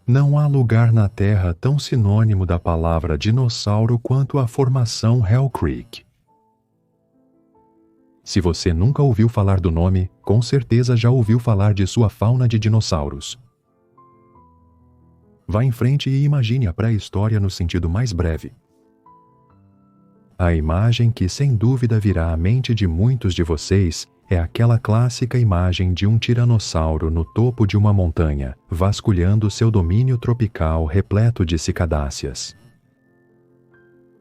Não há lugar na Terra tão sinônimo da palavra dinossauro quanto a formação Hell Creek. Se você nunca ouviu falar do nome, com certeza já ouviu falar de sua fauna de dinossauros. Vá em frente e imagine a pré-história no sentido mais breve. A imagem que sem dúvida virá à mente de muitos de vocês é aquela clássica imagem de um tiranossauro no topo de uma montanha, vasculhando seu domínio tropical repleto de cicadáceas.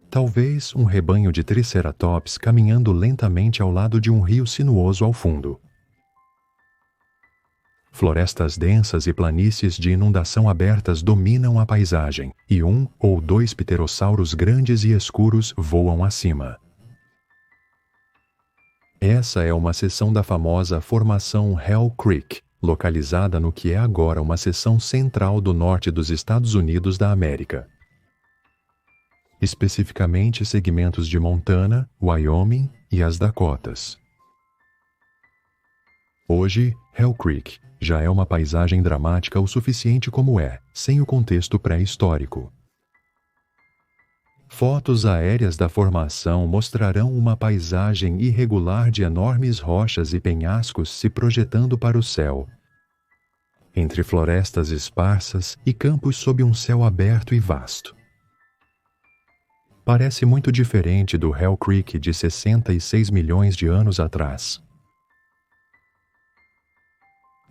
Talvez um rebanho de triceratops caminhando lentamente ao lado de um rio sinuoso ao fundo. Florestas densas e planícies de inundação abertas dominam a paisagem, e um ou dois pterossauros grandes e escuros voam acima. Essa é uma seção da famosa formação Hell Creek, localizada no que é agora uma seção central do norte dos Estados Unidos da América. Especificamente segmentos de Montana, Wyoming e as Dakotas. Hoje, Hell Creek já é uma paisagem dramática o suficiente como é, sem o contexto pré-histórico. Fotos aéreas da formação mostrarão uma paisagem irregular de enormes rochas e penhascos se projetando para o céu, entre florestas esparsas e campos sob um céu aberto e vasto. Parece muito diferente do Hell Creek de 66 milhões de anos atrás.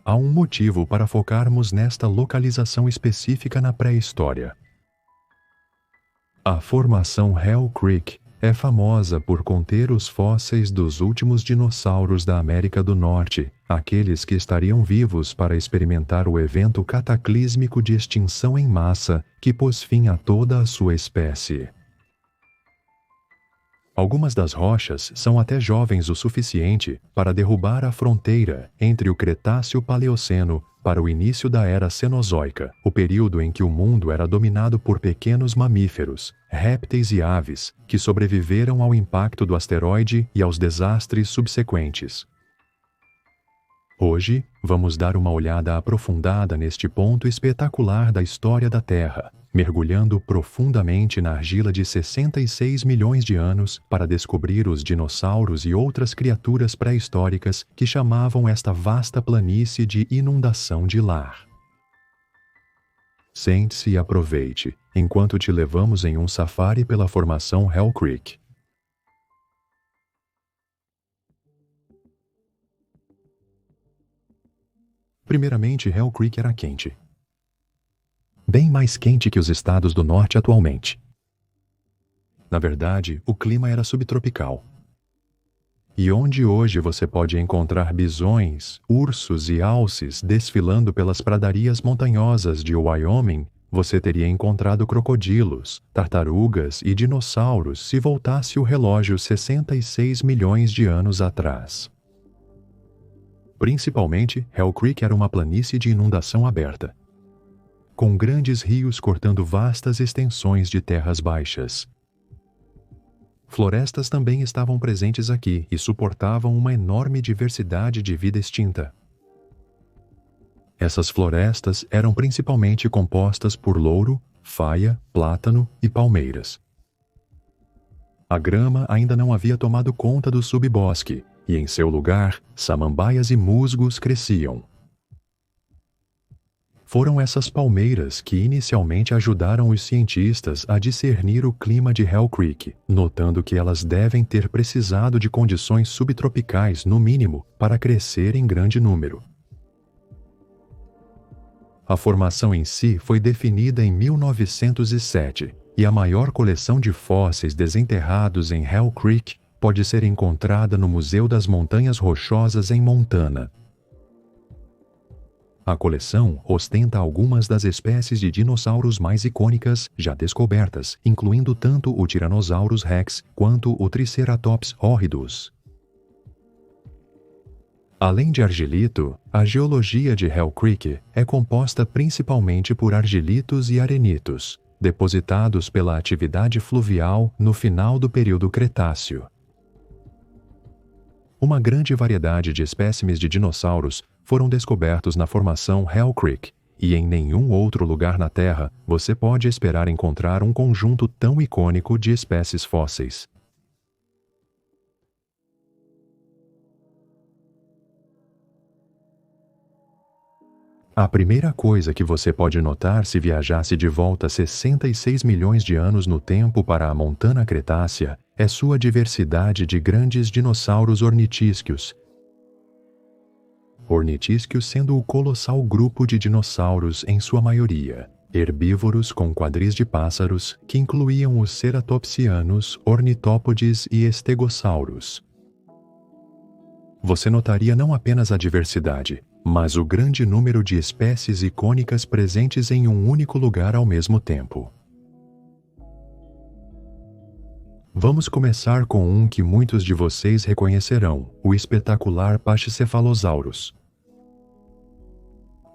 Há um motivo para focarmos nesta localização específica na pré-história. A formação Hell Creek é famosa por conter os fósseis dos últimos dinossauros da América do Norte, aqueles que estariam vivos para experimentar o evento cataclísmico de extinção em massa que pôs fim a toda a sua espécie. Algumas das rochas são até jovens o suficiente para derrubar a fronteira entre o Cretáceo-Paleoceno para o início da Era Cenozoica, o período em que o mundo era dominado por pequenos mamíferos, répteis e aves, que sobreviveram ao impacto do asteroide e aos desastres subsequentes. Hoje, vamos dar uma olhada aprofundada neste ponto espetacular da história da Terra, mergulhando profundamente na argila de 66 milhões de anos para descobrir os dinossauros e outras criaturas pré-históricas que chamavam esta vasta planície de inundação de lar. Sente-se e aproveite, enquanto te levamos em um safari pela formação Hell Creek. Primeiramente, Hell Creek era quente. Bem mais quente que os estados do norte atualmente. Na verdade, o clima era subtropical. E onde hoje você pode encontrar bisões, ursos e alces desfilando pelas pradarias montanhosas de Wyoming, você teria encontrado crocodilos, tartarugas e dinossauros se voltasse o relógio 66 milhões de anos atrás. Principalmente, Hell Creek era uma planície de inundação aberta, com grandes rios cortando vastas extensões de terras baixas. Florestas também estavam presentes aqui e suportavam uma enorme diversidade de vida extinta. Essas florestas eram principalmente compostas por louro, faia, plátano e palmeiras. A grama ainda não havia tomado conta do subbosque, e em seu lugar, samambaias e musgos cresciam. Foram essas palmeiras que inicialmente ajudaram os cientistas a discernir o clima de Hell Creek, notando que elas devem ter precisado de condições subtropicais, no mínimo, para crescer em grande número. A formação em si foi definida em 1907, e a maior coleção de fósseis desenterrados em Hell Creek pode ser encontrada no Museu das Montanhas Rochosas em Montana. A coleção ostenta algumas das espécies de dinossauros mais icônicas já descobertas, incluindo tanto o Tyrannosaurus rex quanto o Triceratops horridus. Além de argilito, a geologia de Hell Creek é composta principalmente por argilitos e arenitos, depositados pela atividade fluvial no final do período Cretáceo. Uma grande variedade de espécimes de dinossauros foram descobertos na formação Hell Creek, E em nenhum outro lugar na Terra você pode esperar encontrar um conjunto tão icônico de espécies fósseis. A primeira coisa que você pode notar se viajasse de volta 66 milhões de anos no tempo para a Montana Cretácea é sua diversidade de grandes dinossauros ornitísquios. Ornitísquios sendo o colossal grupo de dinossauros, em sua maioria, herbívoros com quadris de pássaros, que incluíam os ceratopsianos, ornitópodes e estegossauros. Você notaria não apenas a diversidade, mas o grande número de espécies icônicas presentes em um único lugar ao mesmo tempo. Vamos começar com um que muitos de vocês reconhecerão, o espetacular Pachycephalosaurus.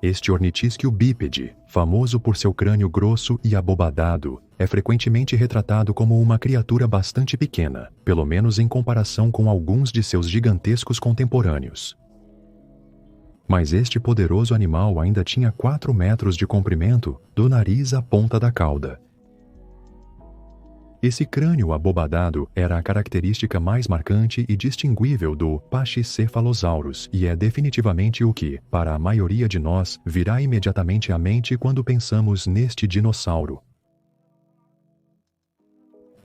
Este ornitísquio bípede, famoso por seu crânio grosso e abobadado, é frequentemente retratado como uma criatura bastante pequena, pelo menos em comparação com alguns de seus gigantescos contemporâneos. Mas este poderoso animal ainda tinha 4 metros de comprimento, do nariz à ponta da cauda. Esse crânio abobadado era a característica mais marcante e distinguível do Pachycephalosaurus e é definitivamente o que, para a maioria de nós, virá imediatamente à mente quando pensamos neste dinossauro.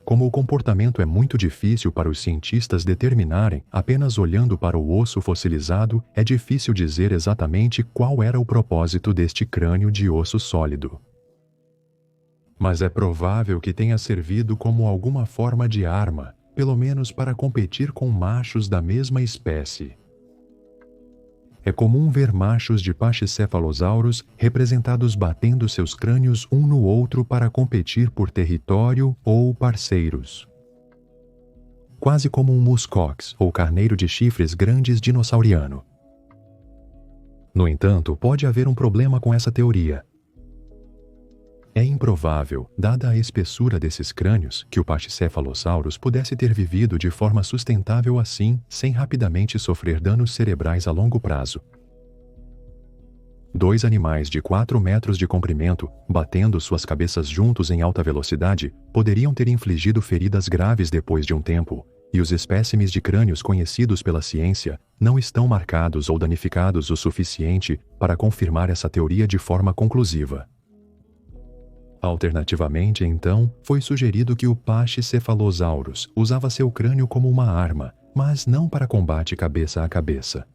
Como o comportamento é muito difícil para os cientistas determinarem, apenas olhando para o osso fossilizado, é difícil dizer exatamente qual era o propósito deste crânio de osso sólido. Mas é provável que tenha servido como alguma forma de arma, pelo menos para competir com machos da mesma espécie. É comum ver machos de Pachycephalosaurus representados batendo seus crânios um no outro para competir por território ou parceiros. Quase como um muskox ou carneiro de chifres grandes dinossauriano. No entanto, pode haver um problema com essa teoria. É improvável, dada a espessura desses crânios, que o Pachycephalosaurus pudesse ter vivido de forma sustentável assim, sem rapidamente sofrer danos cerebrais a longo prazo. 2 animais de 4 metros de comprimento, batendo suas cabeças juntos em alta velocidade, poderiam ter infligido feridas graves depois de um tempo, e os espécimes de crânios conhecidos pela ciência não estão marcados ou danificados o suficiente para confirmar essa teoria de forma conclusiva. Alternativamente, então, foi sugerido que o Pachycephalosaurus usava seu crânio como uma arma, mas não para combate cabeça a cabeça.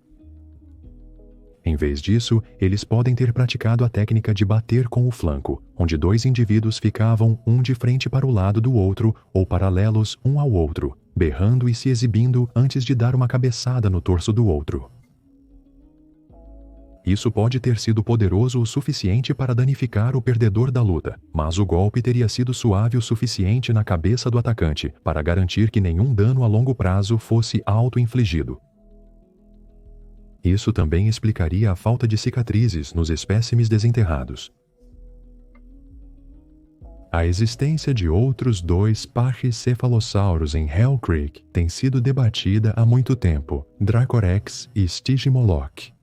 Em vez disso, eles podem ter praticado a técnica de bater com o flanco, onde 2 indivíduos ficavam um de frente para o lado do outro ou paralelos um ao outro, berrando e se exibindo antes de dar uma cabeçada no torso do outro. Isso pode ter sido poderoso o suficiente para danificar o perdedor da luta, mas o golpe teria sido suave o suficiente na cabeça do atacante para garantir que nenhum dano a longo prazo fosse auto-infligido. Isso também explicaria a falta de cicatrizes nos espécimes desenterrados. A existência de outros 2 Pachycephalosaurus em Hell Creek tem sido debatida há muito tempo, Dracorex e Stygimoloch.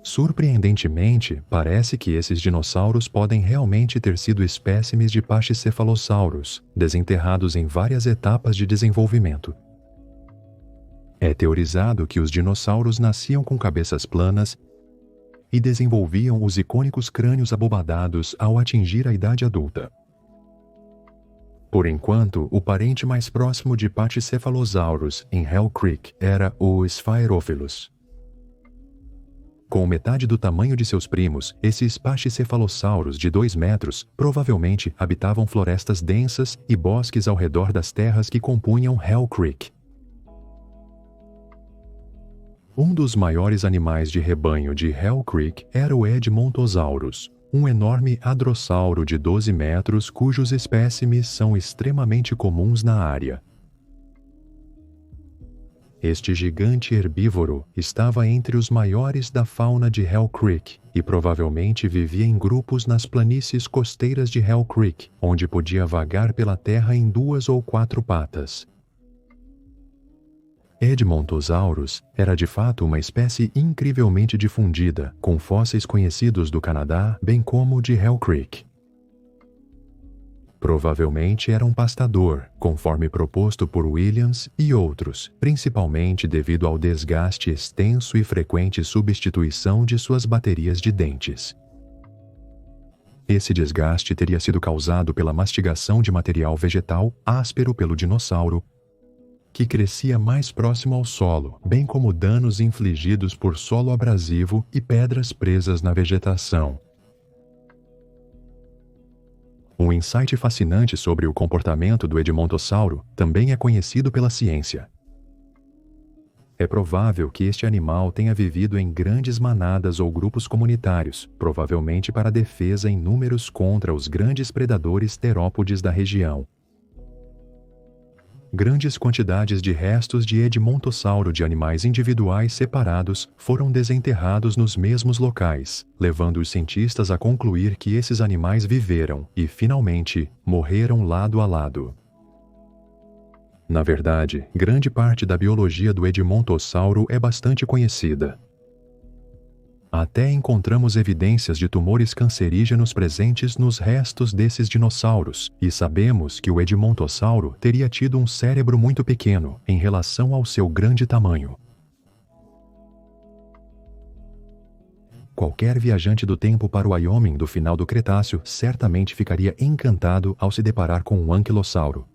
Surpreendentemente, parece que esses dinossauros podem realmente ter sido espécimes de Pachycephalosaurus, desenterrados em várias etapas de desenvolvimento. É teorizado que os dinossauros nasciam com cabeças planas e desenvolviam os icônicos crânios abobadados ao atingir a idade adulta. Por enquanto, o parente mais próximo de Pachycephalosaurus em Hell Creek era o Sphaerophilus. Com metade do tamanho de seus primos, esses Pachycephalosaurus de 2 metros provavelmente habitavam florestas densas e bosques ao redor das terras que compunham Hell Creek. Um dos maiores animais de rebanho de Hell Creek era o Edmontosaurus, um enorme hadrossauro de 12 metros cujos espécimes são extremamente comuns na área. Este gigante herbívoro estava entre os maiores da fauna de Hell Creek e provavelmente vivia em grupos nas planícies costeiras de Hell Creek, onde podia vagar pela terra em 2 ou 4 patas. Edmontosaurus era de fato uma espécie incrivelmente difundida, com fósseis conhecidos do Canadá, bem como de Hell Creek. Provavelmente era um pastador, conforme proposto por Williams e outros, principalmente devido ao desgaste extenso e frequente substituição de suas baterias de dentes. Esse desgaste teria sido causado pela mastigação de material vegetal áspero pelo dinossauro, que crescia mais próximo ao solo, bem como danos infligidos por solo abrasivo e pedras presas na vegetação. Um insight fascinante sobre o comportamento do Edmontossauro também é conhecido pela ciência. É provável que este animal tenha vivido em grandes manadas ou grupos comunitários, provavelmente para defesa em números contra os grandes predadores terópodes da região. Grandes quantidades de restos de Edmontossauro de animais individuais separados foram desenterrados nos mesmos locais, levando os cientistas a concluir que esses animais viveram e, finalmente, morreram lado a lado. Na verdade, grande parte da biologia do Edmontossauro é bastante conhecida. Até encontramos evidências de tumores cancerígenos presentes nos restos desses dinossauros, e sabemos que o Edmontossauro teria tido um cérebro muito pequeno em relação ao seu grande tamanho. Qualquer viajante do tempo para o Wyoming do final do Cretáceo certamente ficaria encantado ao se deparar com um anquilossauro.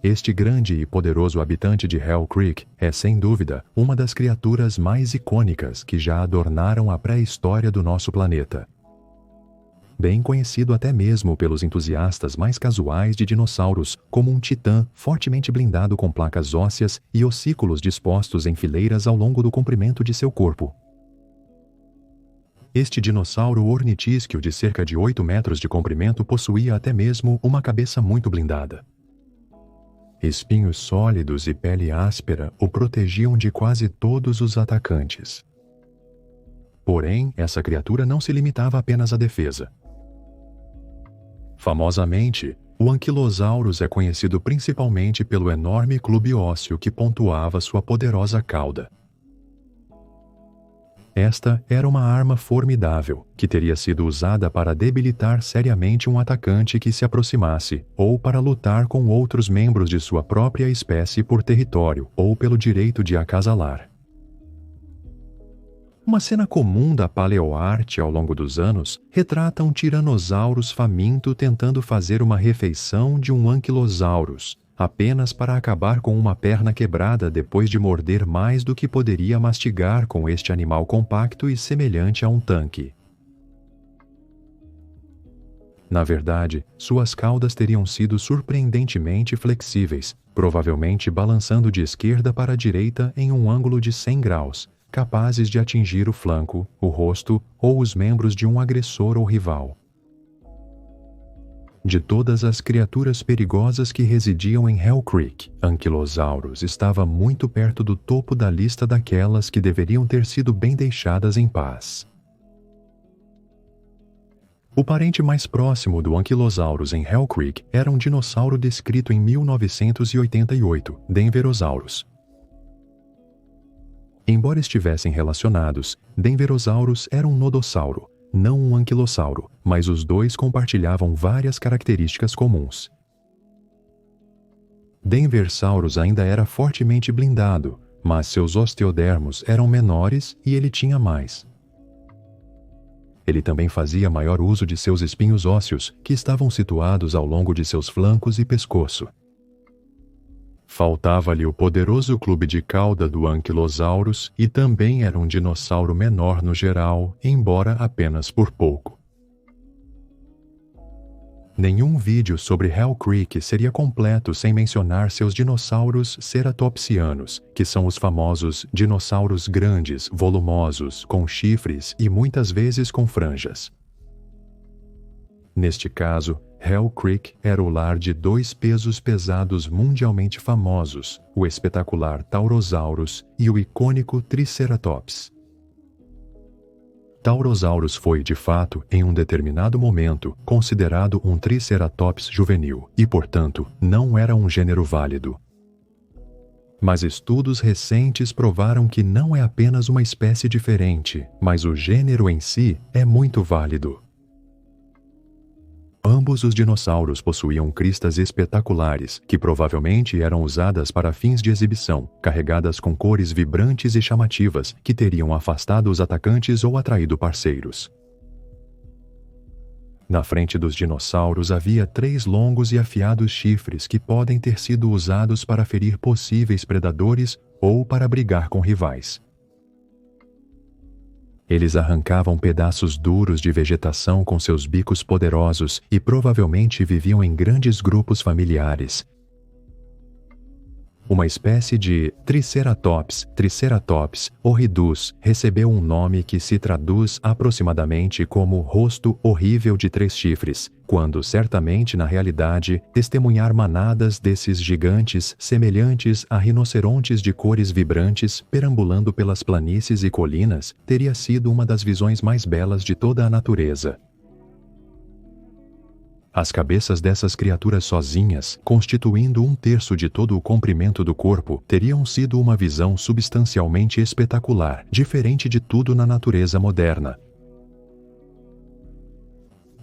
Este grande e poderoso habitante de Hell Creek é, sem dúvida, uma das criaturas mais icônicas que já adornaram a pré-história do nosso planeta. Bem conhecido até mesmo pelos entusiastas mais casuais de dinossauros como um titã fortemente blindado com placas ósseas e ossículos dispostos em fileiras ao longo do comprimento de seu corpo. Este dinossauro ornitísquio de cerca de 8 metros de comprimento possuía até mesmo uma cabeça muito blindada. Espinhos sólidos e pele áspera o protegiam de quase todos os atacantes. Porém, essa criatura não se limitava apenas à defesa. Famosamente, o Ankylosaurus é conhecido principalmente pelo enorme clube ósseo que pontuava sua poderosa cauda. Esta era uma arma formidável, que teria sido usada para debilitar seriamente um atacante que se aproximasse, ou para lutar com outros membros de sua própria espécie por território, ou pelo direito de acasalar. Uma cena comum da paleoarte ao longo dos anos retrata um Tyrannosaurus faminto tentando fazer uma refeição de um Ankylosaurus, apenas para acabar com uma perna quebrada depois de morder mais do que poderia mastigar com este animal compacto e semelhante a um tanque. Na verdade, suas caudas teriam sido surpreendentemente flexíveis, provavelmente balançando de esquerda para a direita em um ângulo de 100 graus, capazes de atingir o flanco, o rosto ou os membros de um agressor ou rival. De todas as criaturas perigosas que residiam em Hell Creek, Ankylosaurus estava muito perto do topo da lista daquelas que deveriam ter sido bem deixadas em paz. O parente mais próximo do Ankylosaurus em Hell Creek era um dinossauro descrito em 1988, Denverosaurus. Embora estivessem relacionados, Denverosaurus era um nodossauro, não um anquilossauro, mas os dois compartilhavam várias características comuns. Denversaurus ainda era fortemente blindado, mas seus osteodermos eram menores e ele tinha mais. Ele também fazia maior uso de seus espinhos ósseos, que estavam situados ao longo de seus flancos e pescoço. Faltava-lhe o poderoso clube de cauda do Ankylosaurus e também era um dinossauro menor no geral, embora apenas por pouco. Nenhum vídeo sobre Hell Creek seria completo sem mencionar seus dinossauros ceratopsianos, que são os famosos dinossauros grandes, volumosos, com chifres e muitas vezes com franjas. Neste caso, Hell Creek era o lar de dois pesos pesados mundialmente famosos, o espetacular Taurosaurus e o icônico Triceratops. Taurosaurus foi, de fato, em um determinado momento, considerado um Triceratops juvenil e, portanto, não era um gênero válido. Mas estudos recentes provaram que não é apenas uma espécie diferente, mas o gênero em si é muito válido. Ambos os dinossauros possuíam cristas espetaculares, que provavelmente eram usadas para fins de exibição, carregadas com cores vibrantes e chamativas, que teriam afastado os atacantes ou atraído parceiros. Na frente dos dinossauros havia 3 longos e afiados chifres que podem ter sido usados para ferir possíveis predadores ou para brigar com rivais. Eles arrancavam pedaços duros de vegetação com seus bicos poderosos e provavelmente viviam em grandes grupos familiares. Uma espécie de Triceratops horridus recebeu um nome que se traduz aproximadamente como rosto horrível de 3 chifres, quando certamente na realidade testemunhar manadas desses gigantes semelhantes a rinocerontes de cores vibrantes perambulando pelas planícies e colinas teria sido uma das visões mais belas de toda a natureza. As cabeças dessas criaturas sozinhas, constituindo 1/3 de todo o comprimento do corpo, teriam sido uma visão substancialmente espetacular, diferente de tudo na natureza moderna.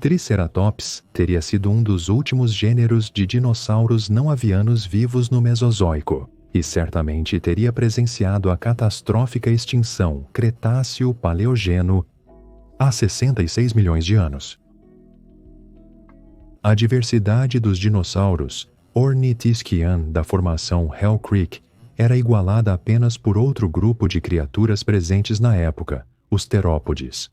Triceratops teria sido um dos últimos gêneros de dinossauros não avianos vivos no Mesozoico, e certamente teria presenciado a catastrófica extinção Cretáceo-Paleogeno há 66 milhões de anos. A diversidade dos dinossauros Ornithischian da formação Hell Creek era igualada apenas por outro grupo de criaturas presentes na época, os terópodes.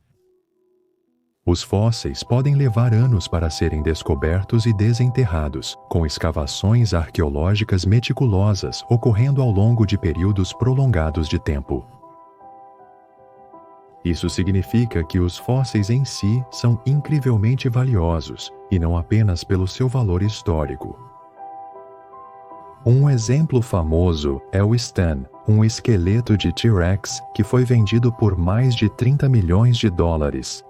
Os fósseis podem levar anos para serem descobertos e desenterrados, com escavações arqueológicas meticulosas ocorrendo ao longo de períodos prolongados de tempo. Isso significa que os fósseis em si são incrivelmente valiosos, e não apenas pelo seu valor histórico. Um exemplo famoso é o Stan, um esqueleto de T-Rex que foi vendido por mais de 30 milhões de dólares.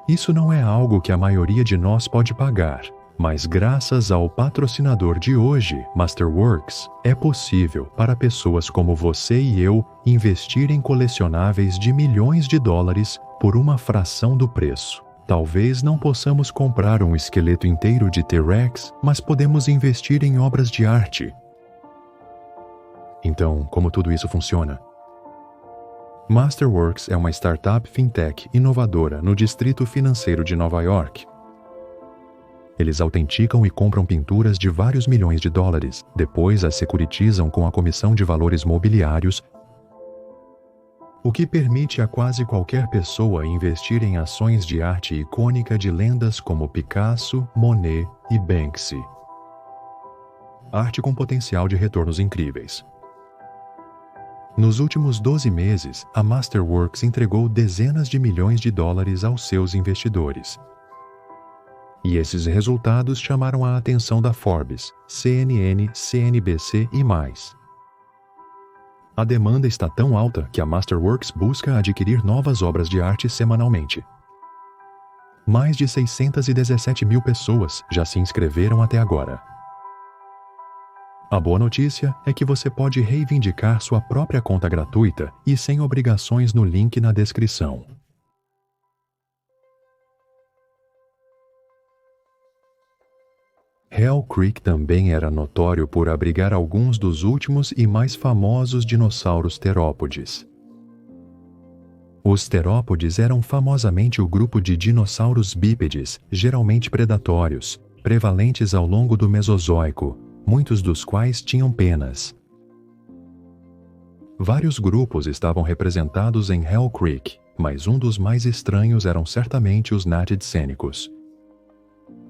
Isso não é algo que a maioria de nós pode pagar, mas graças ao patrocinador de hoje, Masterworks, é possível para pessoas como você e eu investir em colecionáveis de milhões de dólares por uma fração do preço. Talvez não possamos comprar um esqueleto inteiro de T-Rex, mas podemos investir em obras de arte. Então, como tudo isso funciona? Masterworks é uma startup fintech inovadora no Distrito Financeiro de Nova York. Eles autenticam e compram pinturas de vários milhões de dólares, depois as securitizam com a Comissão de Valores Mobiliários, o que permite a quase qualquer pessoa investir em ações de arte icônica de lendas como Picasso, Monet e Banksy. Arte com potencial de retornos incríveis. Nos últimos 12 meses, a Masterworks entregou dezenas de milhões de dólares aos seus investidores. E esses resultados chamaram a atenção da Forbes, CNN, CNBC e mais. A demanda está tão alta que a Masterworks busca adquirir novas obras de arte semanalmente. Mais de 617 mil pessoas já se inscreveram até agora. A boa notícia é que você pode reivindicar sua própria conta gratuita e sem obrigações no link na descrição. Hell Creek também era notório por abrigar alguns dos últimos e mais famosos dinossauros terópodes. Os terópodes eram famosamente o grupo de dinossauros bípedes, geralmente predatórios, prevalentes ao longo do Mesozoico, muitos dos quais tinham penas. Vários grupos estavam representados em Hell Creek, mas um dos mais estranhos eram certamente os natidcênicos.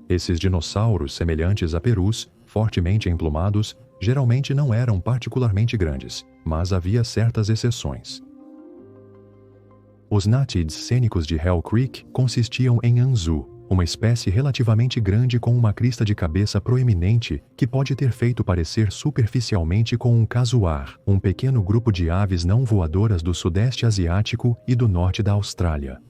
Esses dinossauros, semelhantes a perus, fortemente emplumados, geralmente não eram particularmente grandes, mas havia certas exceções. Os nátides cênicos de Hell Creek consistiam em anzu, uma espécie relativamente grande com uma crista de cabeça proeminente que pode ter feito parecer superficialmente com um casuar, um pequeno grupo de aves não voadoras do Sudeste Asiático e do norte da Austrália.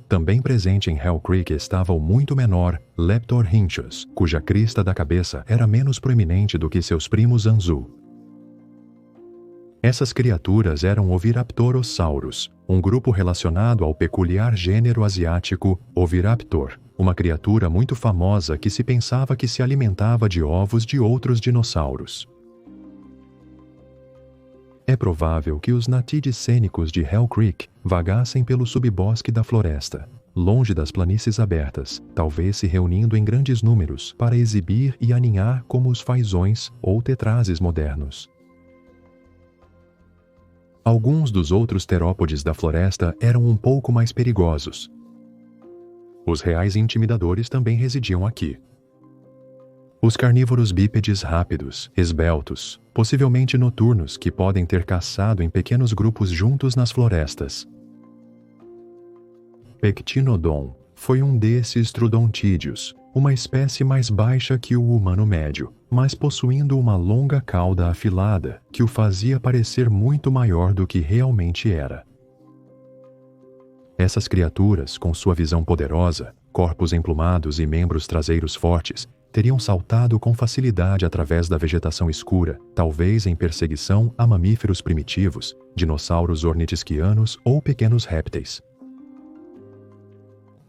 Também presente em Hell Creek estava o muito menor Leptorhynchus, cuja crista da cabeça era menos proeminente do que seus primos Anzu. Essas criaturas eram Oviraptorosaurus, um grupo relacionado ao peculiar gênero asiático Oviraptor, uma criatura muito famosa que se pensava que se alimentava de ovos de outros dinossauros. É provável que os natídeos cênicos de Hell Creek vagassem pelo subbosque da floresta, longe das planícies abertas, talvez se reunindo em grandes números para exibir e aninhar como os fazões ou tetrazes modernos. Alguns dos outros terópodes da floresta eram um pouco mais perigosos. Os reais intimidadores também residiam aqui. Os carnívoros bípedes rápidos, esbeltos, possivelmente noturnos, que podem ter caçado em pequenos grupos juntos nas florestas. Pectinodon foi um desses trudontídeos, uma espécie mais baixa que o humano médio, mas possuindo uma longa cauda afilada que o fazia parecer muito maior do que realmente era. Essas criaturas, com sua visão poderosa, corpos emplumados e membros traseiros fortes, teriam saltado com facilidade através da vegetação escura, talvez em perseguição a mamíferos primitivos, dinossauros ornitisquianos ou pequenos répteis.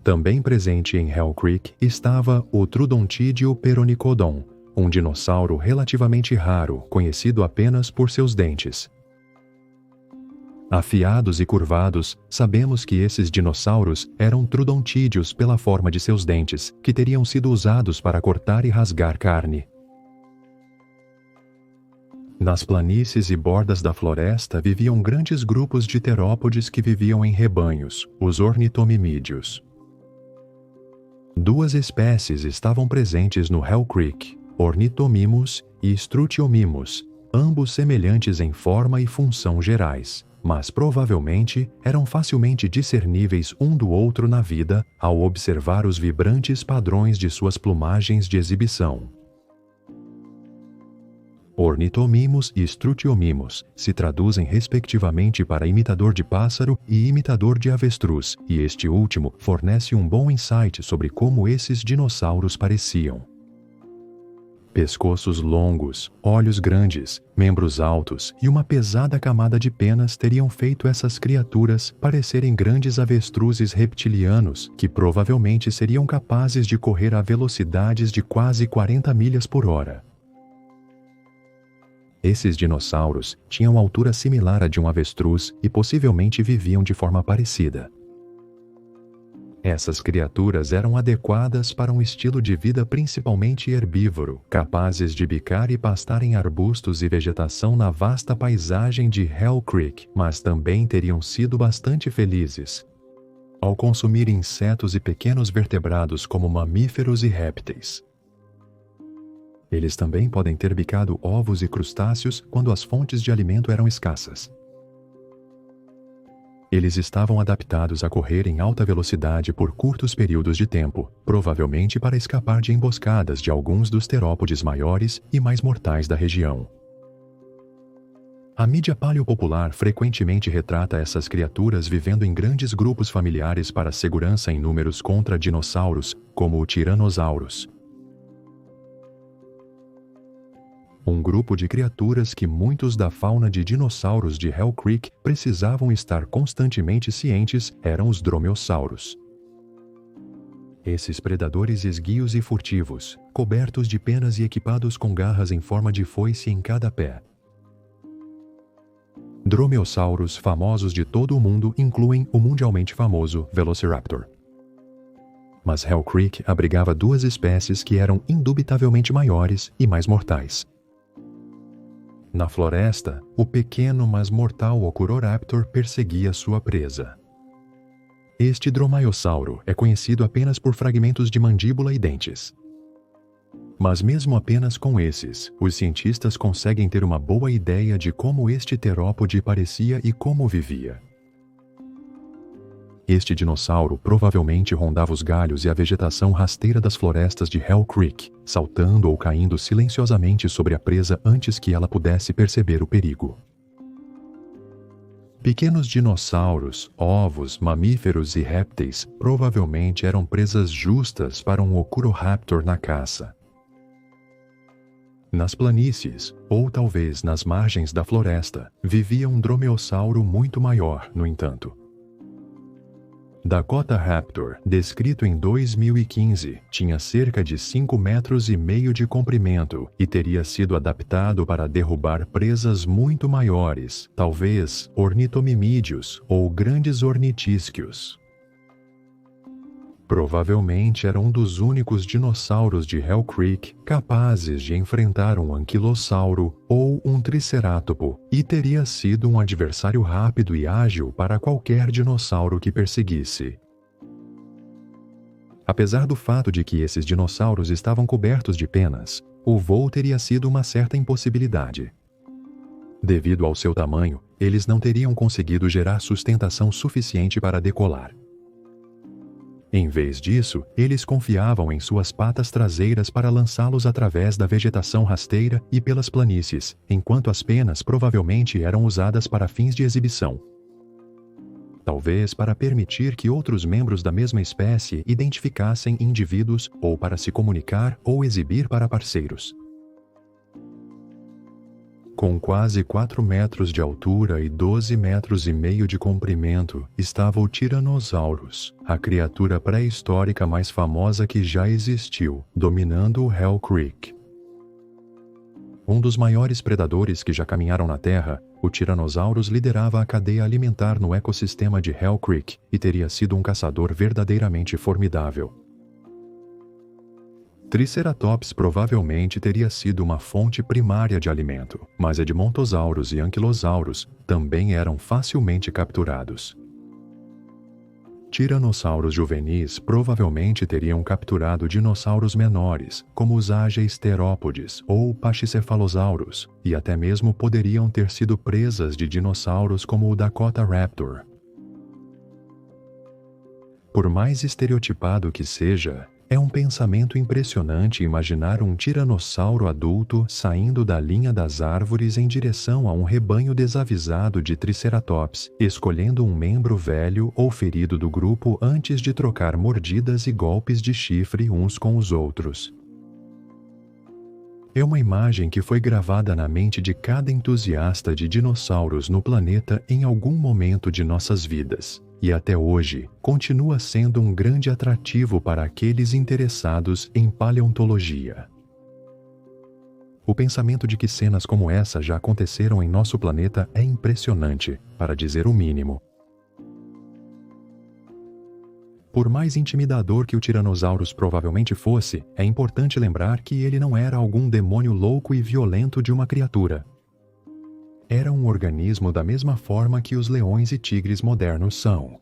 Também presente em Hell Creek estava o Trudontídeo peronicodon, um dinossauro relativamente raro, conhecido apenas por seus dentes. Afiados e curvados, sabemos que esses dinossauros eram trudontídeos pela forma de seus dentes, que teriam sido usados para cortar e rasgar carne. Nas planícies e bordas da floresta viviam grandes grupos de terópodes que viviam em rebanhos, os ornitomimídeos. Duas espécies estavam presentes no Hell Creek, Ornithomimus e Strutiomimus, ambos semelhantes em forma e função gerais, mas provavelmente eram facilmente discerníveis um do outro na vida ao observar os vibrantes padrões de suas plumagens de exibição. Ornithomimus e Strutiomimus se traduzem respectivamente para imitador de pássaro e imitador de avestruz, e este último fornece um bom insight sobre como esses dinossauros pareciam. Pescoços longos, olhos grandes, membros altos e uma pesada camada de penas teriam feito essas criaturas parecerem grandes avestruzes reptilianos que provavelmente seriam capazes de correr a velocidades de quase 40 milhas por hora. Esses dinossauros tinham altura similar à de um avestruz e possivelmente viviam de forma parecida. Essas criaturas eram adequadas para um estilo de vida principalmente herbívoro, capazes de bicar e pastar em arbustos e vegetação na vasta paisagem de Hell Creek, mas também teriam sido bastante felizes ao consumir insetos e pequenos vertebrados como mamíferos e répteis. Eles também podem ter bicado ovos e crustáceos quando as fontes de alimento eram escassas. Eles estavam adaptados a correr em alta velocidade por curtos períodos de tempo, provavelmente para escapar de emboscadas de alguns dos terópodes maiores e mais mortais da região. A mídia paleopopular frequentemente retrata essas criaturas vivendo em grandes grupos familiares para segurança em números contra dinossauros, como o Tyrannosaurus. Um grupo de criaturas que muitos da fauna de dinossauros de Hell Creek precisavam estar constantemente cientes eram os dromeossauros. Esses predadores esguios e furtivos, cobertos de penas e equipados com garras em forma de foice em cada pé. Dromeossauros famosos de todo o mundo incluem o mundialmente famoso Velociraptor. Mas Hell Creek abrigava duas espécies que eram indubitavelmente maiores e mais mortais. Na floresta, o pequeno mas mortal Oculoraptor perseguia sua presa. Este dromaeossauro é conhecido apenas por fragmentos de mandíbula e dentes. Mas mesmo apenas com esses, os cientistas conseguem ter uma boa ideia de como este terópode parecia e como vivia. Este dinossauro provavelmente rondava os galhos e a vegetação rasteira das florestas de Hell Creek, saltando ou caindo silenciosamente sobre a presa antes que ela pudesse perceber o perigo. Pequenos dinossauros, ovos, mamíferos e répteis provavelmente eram presas justas para um Ocuroraptor na caça. Nas planícies, ou talvez nas margens da floresta, vivia um dromeossauro muito maior, no entanto. Dakota Raptor, descrito em 2015, tinha cerca de 5,5 metros de comprimento e teria sido adaptado para derrubar presas muito maiores, talvez ornitomimídeos ou grandes ornitísquios. Provavelmente era um dos únicos dinossauros de Hell Creek capazes de enfrentar um anquilossauro ou um tricerátopo e teria sido um adversário rápido e ágil para qualquer dinossauro que perseguisse. Apesar do fato de que esses dinossauros estavam cobertos de penas, o voo teria sido uma certa impossibilidade. Devido ao seu tamanho, eles não teriam conseguido gerar sustentação suficiente para decolar. Em vez disso, eles confiavam em suas patas traseiras para lançá-los através da vegetação rasteira e pelas planícies, enquanto as penas provavelmente eram usadas para fins de exibição. Talvez para permitir que outros membros da mesma espécie identificassem indivíduos ou para se comunicar ou exibir para parceiros. Com quase 4 metros de altura e 12,5 metros de comprimento, estava o Tyrannosaurus, a criatura pré-histórica mais famosa que já existiu, dominando o Hell Creek. Um dos maiores predadores que já caminharam na Terra, o Tyrannosaurus liderava a cadeia alimentar no ecossistema de Hell Creek e teria sido um caçador verdadeiramente formidável. Triceratops provavelmente teria sido uma fonte primária de alimento, mas Edmontosaurus e Anquilosaurus também eram facilmente capturados. Tiranossauros juvenis provavelmente teriam capturado dinossauros menores, como os Ageisterópodes ou Pachycephalosaurus, e até mesmo poderiam ter sido presas de dinossauros como o Dakota Raptor. Por mais estereotipado que seja, é um pensamento impressionante imaginar um tiranossauro adulto saindo da linha das árvores em direção a um rebanho desavisado de triceratops, escolhendo um membro velho ou ferido do grupo antes de trocar mordidas e golpes de chifre uns com os outros. É uma imagem que foi gravada na mente de cada entusiasta de dinossauros no planeta em algum momento de nossas vidas. E até hoje, continua sendo um grande atrativo para aqueles interessados em paleontologia. O pensamento de que cenas como essa já aconteceram em nosso planeta é impressionante, para dizer o mínimo. Por mais intimidador que o Tyrannosaurus provavelmente fosse, é importante lembrar que ele não era algum demônio louco e violento de uma criatura. Era um organismo da mesma forma que os leões e tigres modernos são.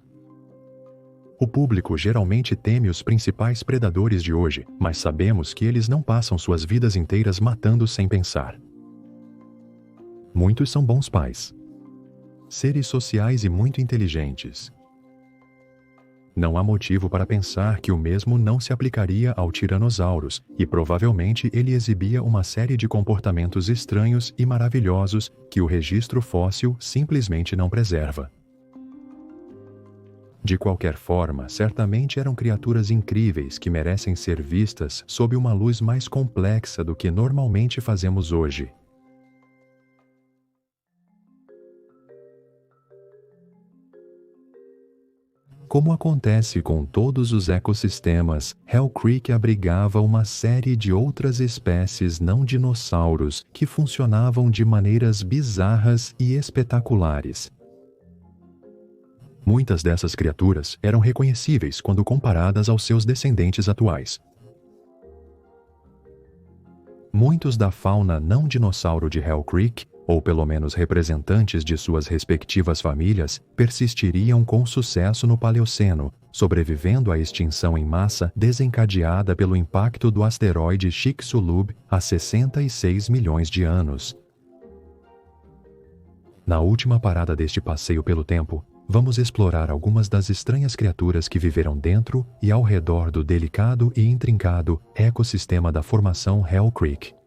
O público geralmente teme os principais predadores de hoje, mas sabemos que eles não passam suas vidas inteiras matando sem pensar. Muitos são bons pais, seres sociais e muito inteligentes. Não há motivo para pensar que o mesmo não se aplicaria ao Tyrannosaurus, e provavelmente ele exibia uma série de comportamentos estranhos e maravilhosos que o registro fóssil simplesmente não preserva. De qualquer forma, certamente eram criaturas incríveis que merecem ser vistas sob uma luz mais complexa do que normalmente fazemos hoje. Como acontece com todos os ecossistemas, Hell Creek abrigava uma série de outras espécies não dinossauros que funcionavam de maneiras bizarras e espetaculares. Muitas dessas criaturas eram reconhecíveis quando comparadas aos seus descendentes atuais. Muitos da fauna não dinossauro de Hell Creek, ou pelo menos representantes de suas respectivas famílias, persistiriam com sucesso no Paleoceno, sobrevivendo à extinção em massa desencadeada pelo impacto do asteroide Chicxulub há 66 milhões de anos. Na última parada deste passeio pelo tempo, vamos explorar algumas das estranhas criaturas que viveram dentro e ao redor do delicado e intrincado ecossistema da formação Hell Creek.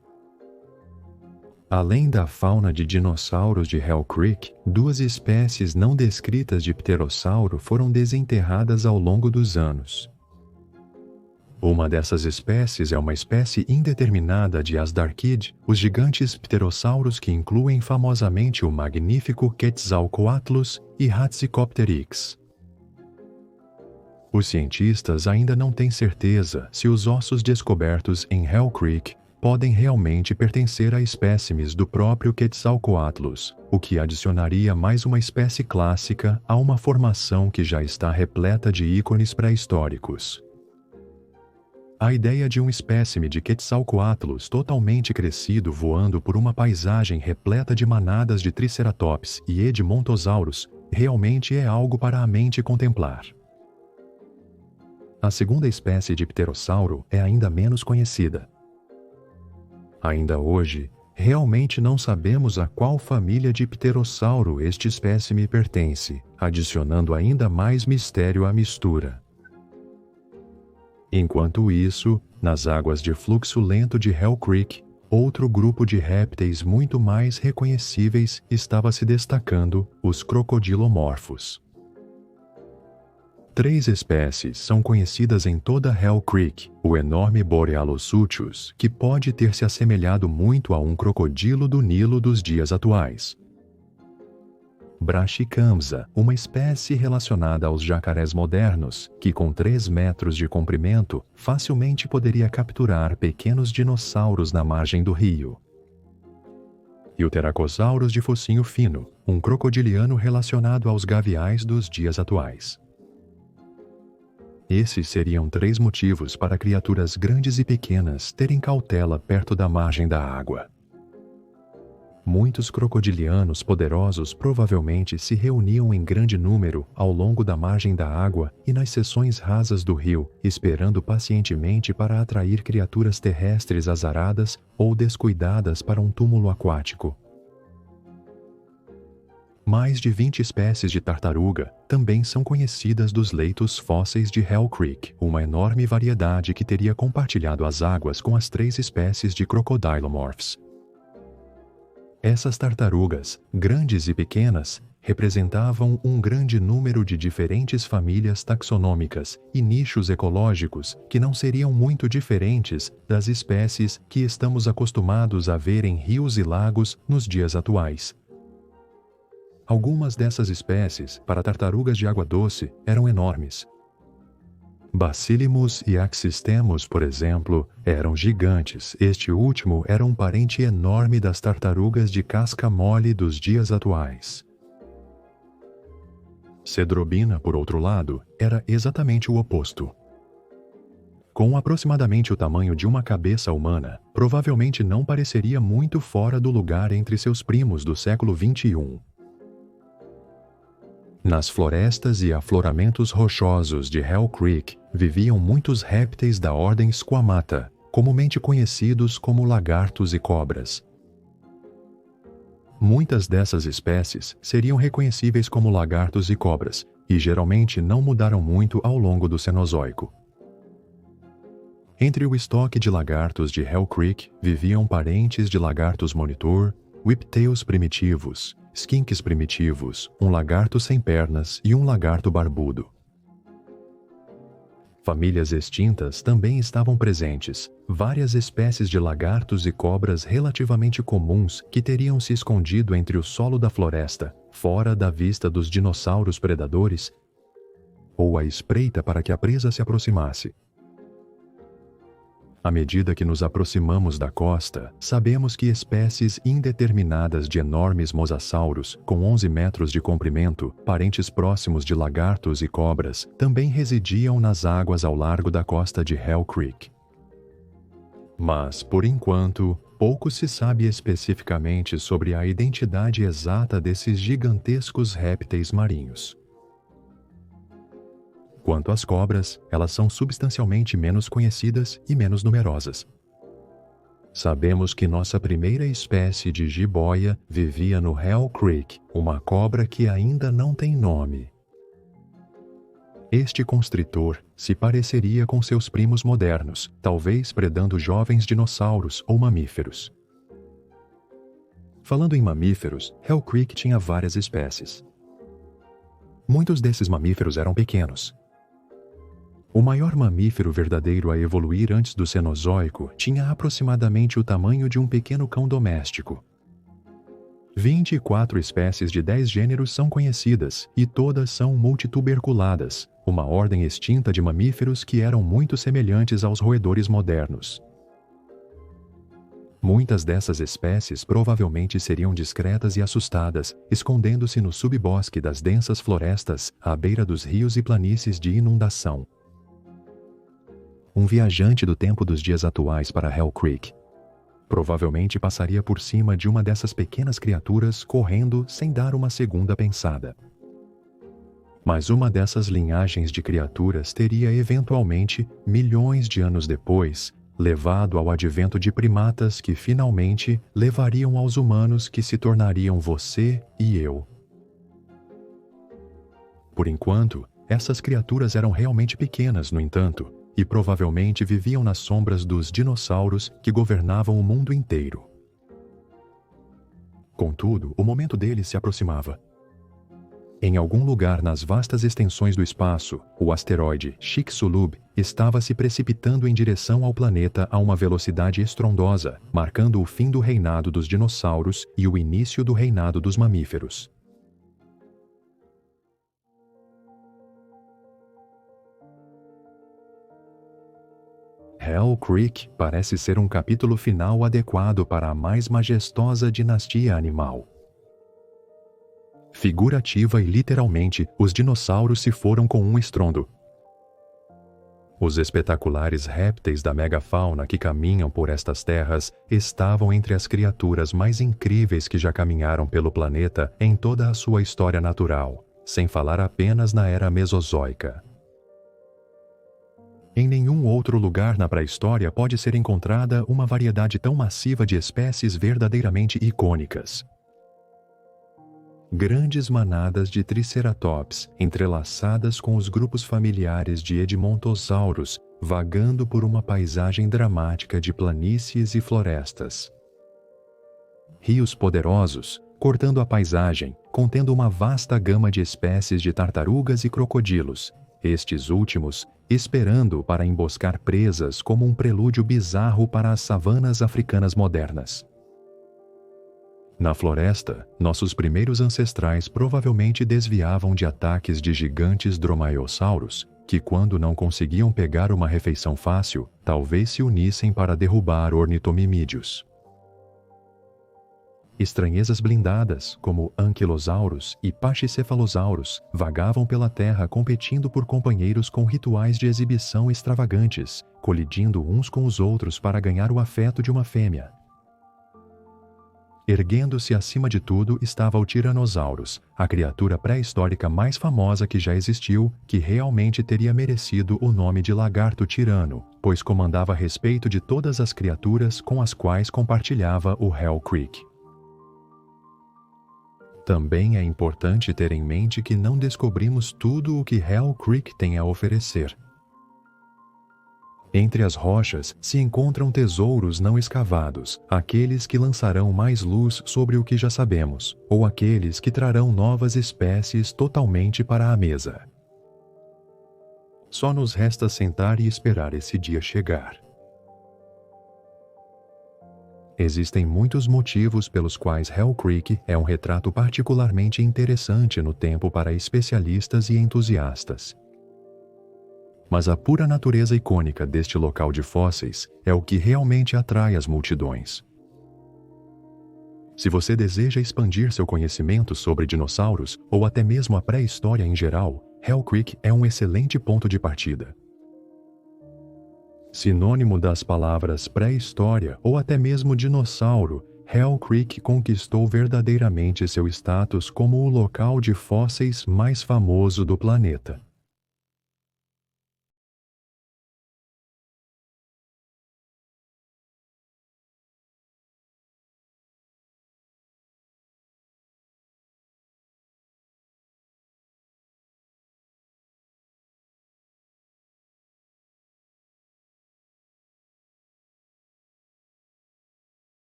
Além da fauna de dinossauros de Hell Creek, 2 espécies não descritas de pterossauro foram desenterradas ao longo dos anos. Uma dessas espécies é uma espécie indeterminada de Asdarquid, os gigantes pterossauros que incluem famosamente o magnífico Quetzalcoatlus e Hatzicopteryx. Os cientistas ainda não têm certeza se os ossos descobertos em Hell Creek podem realmente pertencer a espécimes do próprio Quetzalcoatlus, o que adicionaria mais uma espécie clássica a uma formação que já está repleta de ícones pré-históricos. A ideia de um espécime de Quetzalcoatlus totalmente crescido voando por uma paisagem repleta de manadas de Triceratops e Edmontosaurus realmente é algo para a mente contemplar. A segunda espécie de pterossauro é ainda menos conhecida. Ainda hoje, realmente não sabemos a qual família de pterossauro este espécime pertence, adicionando ainda mais mistério à mistura. Enquanto isso, nas águas de fluxo lento de Hell Creek, outro grupo de répteis muito mais reconhecíveis estava se destacando, os crocodilomorfos. 3 espécies são conhecidas em toda Hell Creek: o enorme Borealosuchus, que pode ter se assemelhado muito a um crocodilo do Nilo dos dias atuais. Brachicamsa, uma espécie relacionada aos jacarés modernos, que com 3 metros de comprimento, facilmente poderia capturar pequenos dinossauros na margem do rio. E o Pterosaurus de focinho fino, um crocodiliano relacionado aos gaviais dos dias atuais. Esses seriam 3 motivos para criaturas grandes e pequenas terem cautela perto da margem da água. Muitos crocodilianos poderosos provavelmente se reuniam em grande número ao longo da margem da água e nas seções rasas do rio, esperando pacientemente para atrair criaturas terrestres azaradas ou descuidadas para um túmulo aquático. Mais de 20 espécies de tartaruga também são conhecidas dos leitos fósseis de Hell Creek, uma enorme variedade que teria compartilhado as águas com as 3 espécies de crocodilomorphs. Essas tartarugas, grandes e pequenas, representavam um grande número de diferentes famílias taxonômicas e nichos ecológicos que não seriam muito diferentes das espécies que estamos acostumados a ver em rios e lagos nos dias atuais. Algumas dessas espécies, para tartarugas de água doce, eram enormes. Bacillimus e Axistemus, por exemplo, eram gigantes. Este último era um parente enorme das tartarugas de casca mole dos dias atuais. Cedrobina, por outro lado, era exatamente o oposto. Com aproximadamente o tamanho de uma cabeça humana, provavelmente não pareceria muito fora do lugar entre seus primos do século XXI. Nas florestas e afloramentos rochosos de Hell Creek viviam muitos répteis da ordem Squamata, comumente conhecidos como lagartos e cobras. Muitas dessas espécies seriam reconhecíveis como lagartos e cobras, e geralmente não mudaram muito ao longo do Cenozoico. Entre o estoque de lagartos de Hell Creek viviam parentes de lagartos monitor, whiptails primitivos, skinks primitivos, um lagarto sem pernas e um lagarto barbudo. Famílias extintas também estavam presentes, várias espécies de lagartos e cobras relativamente comuns que teriam se escondido entre o solo da floresta, fora da vista dos dinossauros predadores, ou à espreita para que a presa se aproximasse. À medida que nos aproximamos da costa, sabemos que espécies indeterminadas de enormes mosassauros, com 11 metros de comprimento, parentes próximos de lagartos e cobras, também residiam nas águas ao largo da costa de Hell Creek. Mas, por enquanto, pouco se sabe especificamente sobre a identidade exata desses gigantescos répteis marinhos. Quanto às cobras, elas são substancialmente menos conhecidas e menos numerosas. Sabemos que nossa primeira espécie de jiboia vivia no Hell Creek, uma cobra que ainda não tem nome. Este constritor se pareceria com seus primos modernos, talvez predando jovens dinossauros ou mamíferos. Falando em mamíferos, Hell Creek tinha várias espécies. Muitos desses mamíferos eram pequenos. O maior mamífero verdadeiro a evoluir antes do Cenozoico tinha aproximadamente o tamanho de um pequeno cão doméstico. 24 espécies de 10 gêneros são conhecidas e todas são multituberculadas, uma ordem extinta de mamíferos que eram muito semelhantes aos roedores modernos. Muitas dessas espécies provavelmente seriam discretas e assustadas, escondendo-se no subbosque das densas florestas à beira dos rios e planícies de inundação. Um viajante do tempo dos dias atuais para Hell Creek provavelmente passaria por cima de uma dessas pequenas criaturas correndo sem dar uma segunda pensada. Mas uma dessas linhagens de criaturas teria eventualmente, milhões de anos depois, levado ao advento de primatas que finalmente levariam aos humanos que se tornariam você e eu. Por enquanto, essas criaturas eram realmente pequenas, no entanto, e provavelmente viviam nas sombras dos dinossauros que governavam o mundo inteiro. Contudo, o momento deles se aproximava. Em algum lugar nas vastas extensões do espaço, o asteroide Chicxulub estava se precipitando em direção ao planeta a uma velocidade estrondosa, marcando o fim do reinado dos dinossauros e o início do reinado dos mamíferos. Hell Creek parece ser um capítulo final adequado para a mais majestosa dinastia animal. Figurativa e literalmente, os dinossauros se foram com um estrondo. Os espetaculares répteis da megafauna que caminham por estas terras estavam entre as criaturas mais incríveis que já caminharam pelo planeta em toda a sua história natural, sem falar apenas na era mesozoica. Em nenhum outro lugar na pré-história pode ser encontrada uma variedade tão massiva de espécies verdadeiramente icônicas. Grandes manadas de triceratops, entrelaçadas com os grupos familiares de edmontossauros, vagando por uma paisagem dramática de planícies e florestas. Rios poderosos, cortando a paisagem, contendo uma vasta gama de espécies de tartarugas e crocodilos, estes últimos esperando para emboscar presas como um prelúdio bizarro para as savanas africanas modernas. Na floresta, nossos primeiros ancestrais provavelmente desviavam de ataques de gigantes dromaiosauros, que quando não conseguiam pegar uma refeição fácil, talvez se unissem para derrubar ornitomimídeos. Estranhezas blindadas, como anquilosauros e pachycephalosauros, vagavam pela terra competindo por companheiros com rituais de exibição extravagantes, colidindo uns com os outros para ganhar o afeto de uma fêmea. Erguendo-se acima de tudo estava o Tyrannosaurus, a criatura pré-histórica mais famosa que já existiu, que realmente teria merecido o nome de lagarto tirano, pois comandava a respeito de todas as criaturas com as quais compartilhava o Hell Creek. Também é importante ter em mente que não descobrimos tudo o que Hell Creek tem a oferecer. Entre as rochas se encontram tesouros não escavados, aqueles que lançarão mais luz sobre o que já sabemos, ou aqueles que trarão novas espécies totalmente para a mesa. Só nos resta sentar e esperar esse dia chegar. Existem muitos motivos pelos quais Hell Creek é um retrato particularmente interessante no tempo para especialistas e entusiastas. Mas a pura natureza icônica deste local de fósseis é o que realmente atrai as multidões. Se você deseja expandir seu conhecimento sobre dinossauros ou até mesmo a pré-história em geral, Hell Creek é um excelente ponto de partida. Sinônimo das palavras pré-história ou até mesmo dinossauro, Hell Creek conquistou verdadeiramente seu status como o local de fósseis mais famoso do planeta.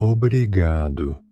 Obrigado.